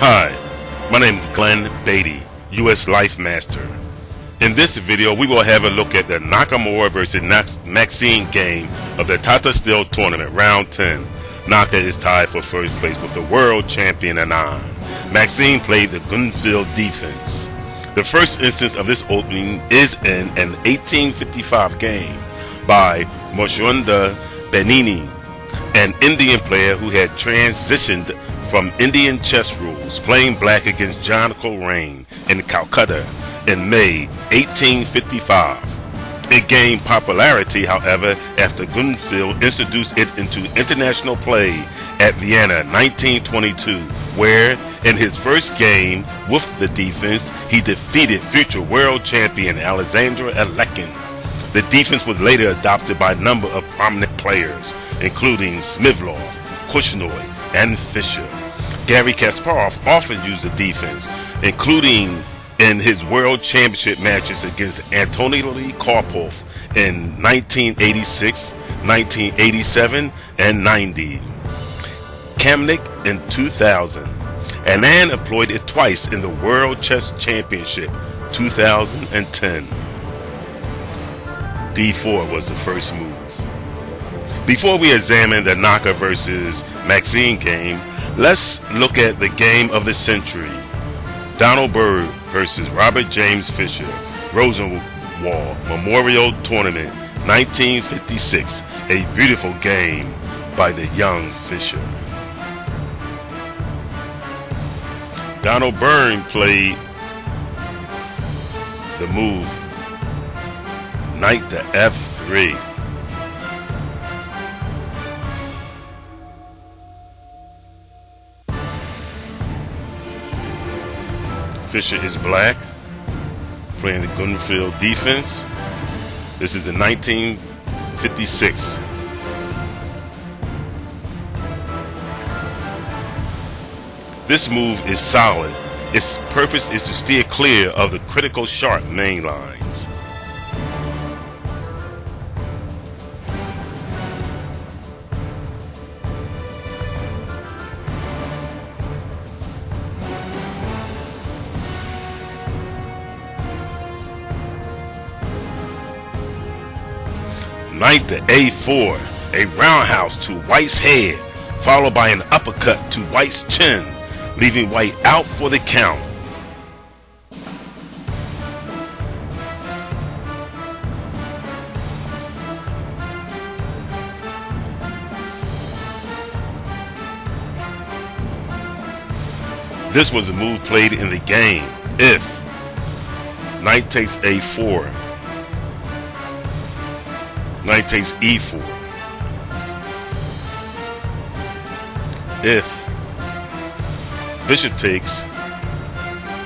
Hi, my name is Glenn Beatty, U.S. Life Master. In this video, we will have a look at the Nakamura versus Maxine game of the Tata Steel Tournament, round 10. Naka is tied for first place with the world champion Anand. Maxine played the Grunfeld Defense. The first instance of this opening is in an 1855 game by Moshunda Benini, an Indian player who had transitioned from Indian chess rules, playing black against John Coleraine in Calcutta in May 1855. It gained popularity, however, after Grunfeld introduced it into international play at Vienna 1922, where in his first game with the defense, he defeated future world champion Alexandra Alekhine. The defense was later adopted by a number of prominent players, including Smyslov, Kushnoi, and Fischer. Garry Kasparov often used the defense, including in his world championship matches against Anatoly Karpov in 1986, 1987, and 90. Kamnik in 2000. Anand employed it twice in the World Chess Championship 2010. D4 was the first move. Before we examine the Naka versus Maxine game, let's look at the game of the century. Donald Byrd versus Robert James Fischer, Rosenwald Memorial Tournament 1956. A beautiful game by the young Fischer. Donald Byrd played the move Knight to F3. Fischer is black, playing the Grunfeld Defense. This is the 1956. This move is solid. Its purpose is to steer clear of the critical sharp main lines. Knight to A4, a roundhouse to White's head, followed by an uppercut to White's chin, leaving White out for the count. This was a move played in the game if Knight takes A4. Knight takes E4. If Bishop takes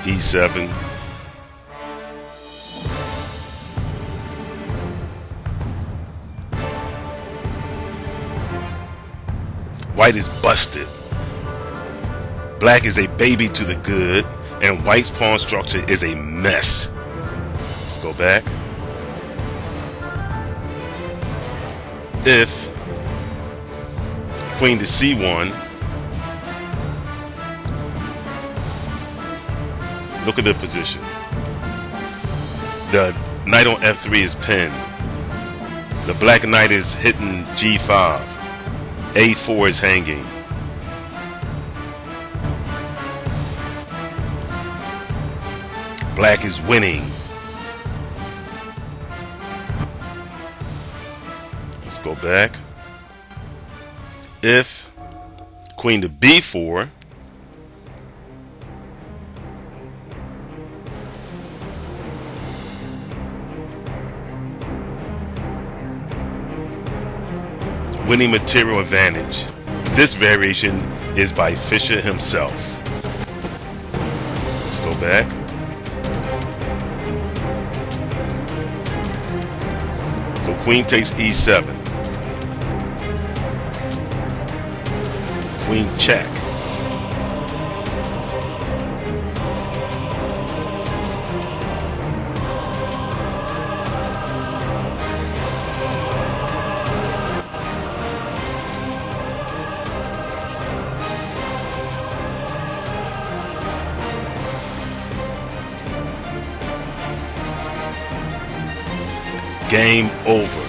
E7. White is busted. Black is a baby to the good, and White's pawn structure is a mess. Let's go back. If Queen to C1, look at the position. The knight on F3 is pinned. The black knight is hitting G5. A4 is hanging. Black is winning. Let's go back. If Queen to B4, winning material advantage. This variation is by Fischer himself. Let's go back. So Queen takes E7. Queen check. game over.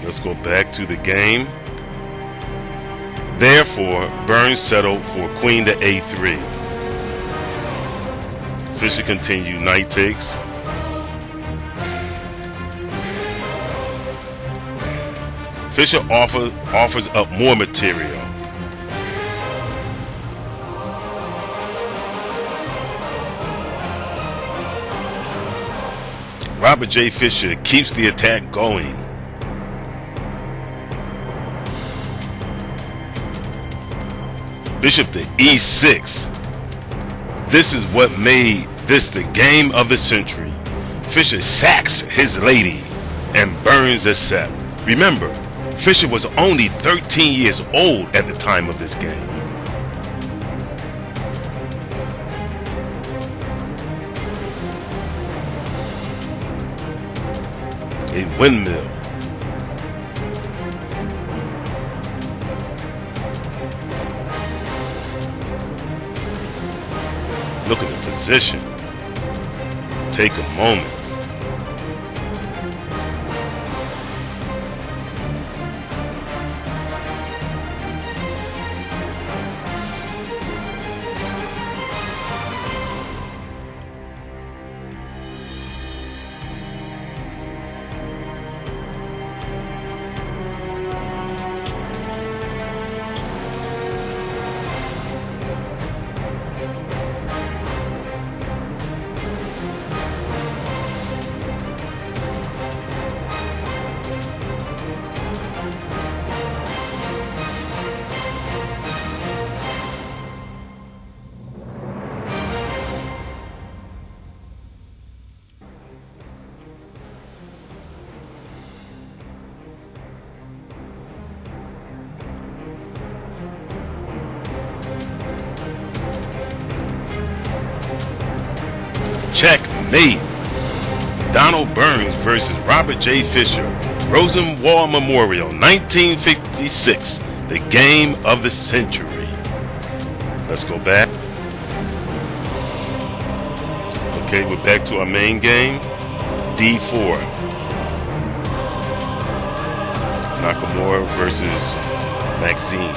Let's go back to the game. Therefore, Burns settled for queen to a3. Fischer continued, knight takes. Fischer offers up more material. Robert J. Fischer keeps the attack going. Bishop to e6. This is what made this the game of the century. Fischer sacks his lady and Burns accept. Remember, Fischer was only 13 years old at the time of this game. A windmill. Look at the position. Take a moment. Checkmate. Donald Burns versus Robert J. Fischer. Rosenwald Memorial, 1956. The game of the century. Let's go back. Okay, we're back to our main game. D4. Nakamura versus Maxine.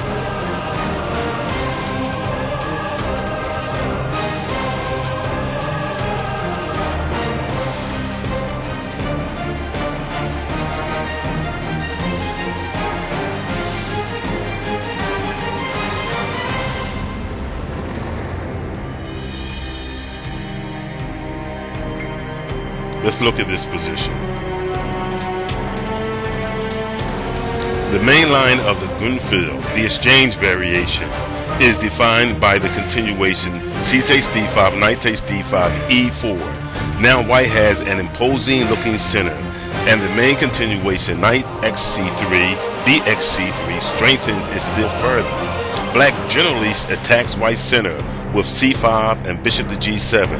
Let's look at this position. The main line of the Grunfeld, the exchange variation, is defined by the continuation c takes d5, knight takes d5, e4. Now white has an imposing looking center, and the main continuation knight xc3, bxc3 strengthens it still further. Black generally attacks white's center with c5 and bishop to g7,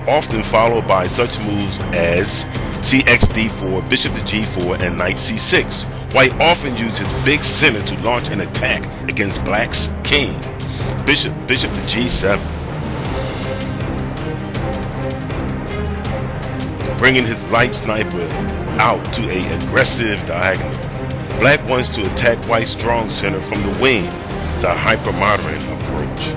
often followed by such moves as cxd4, bishop to g4, and knight c6. White often uses big center to launch an attack against black's king. Bishop to g7. Bringing his light sniper out to an aggressive diagonal. Black wants to attack white's strong center from the wing. It's a hyper-modern approach.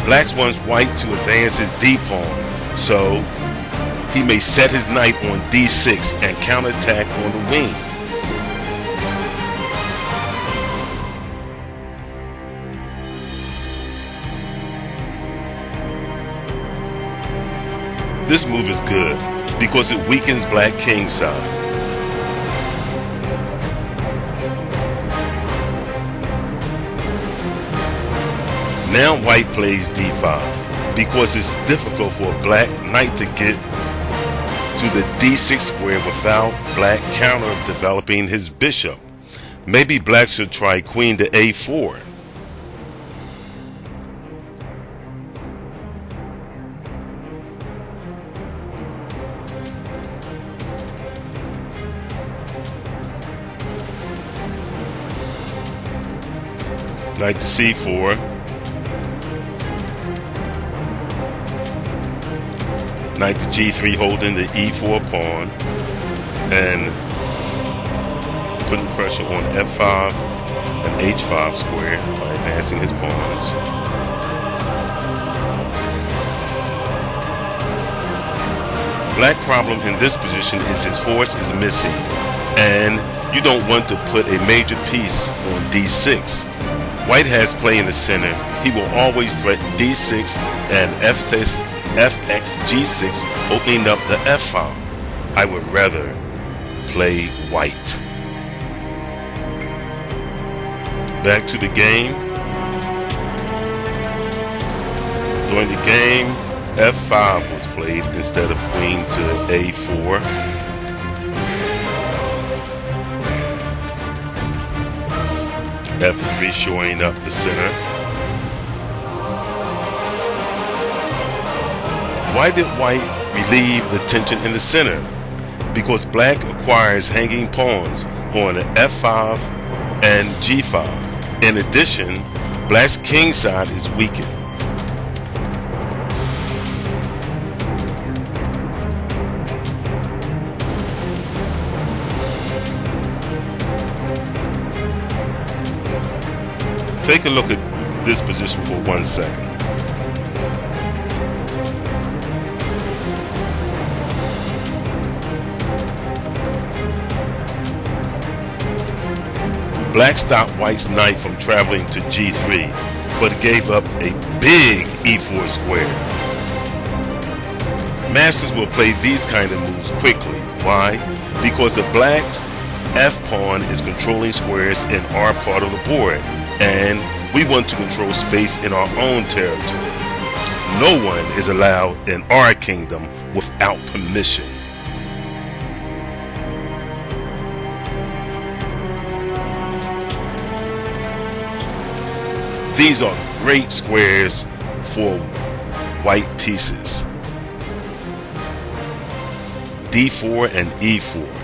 Black wants white to advance his d-pawn, so he may set his knight on d6 and counterattack on the wing. This move is good because it weakens black king's side. Now white plays d5 because it's difficult for a black knight to get to the d6 square without black counter developing his bishop. Maybe black should try queen to a4. Knight to c4. Knight to g3, holding the e4 pawn and putting pressure on f5 and h5 square by advancing his pawns. Black problem in this position is his horse is missing, and you don't want to put a major piece on d6. White has play in the center. He will always threaten d6 and fx g6, opening up the f file. I would rather play white. Back to the game. During the game, f5 was played instead of queen to a4. f3 showing up the center. Why did white relieve the tension in the center? Because black acquires hanging pawns on f5 and g5. In addition, black's king side is weakened. Take a look at this position for 1 second. Black stopped white's knight from traveling to g3, but gave up a big e4 square. Masters will play these kind of moves quickly. Why? Because the black's f-pawn is controlling squares in our part of the board, and we want to control space in our own territory. No one is allowed in our kingdom without permission. These are great squares for white pieces. d4 and e4.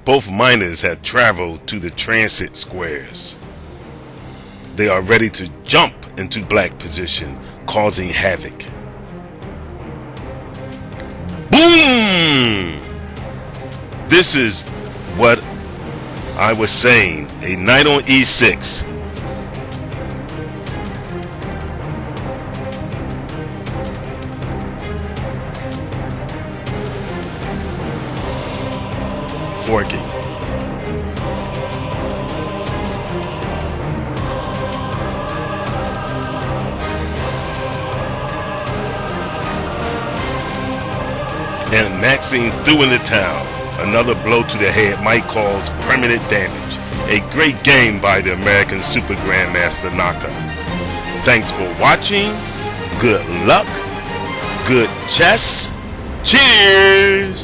Both miners have traveled to the transit squares. They are ready to jump into black position, causing havoc. Boom! This is what I was saying. A knight on e6. Forking. And Maxine threw in the towel. Another blow to the head might cause permanent damage. A great game by the American Super Grandmaster Naka. Thanks for watching. Good luck. Good chess. Cheers!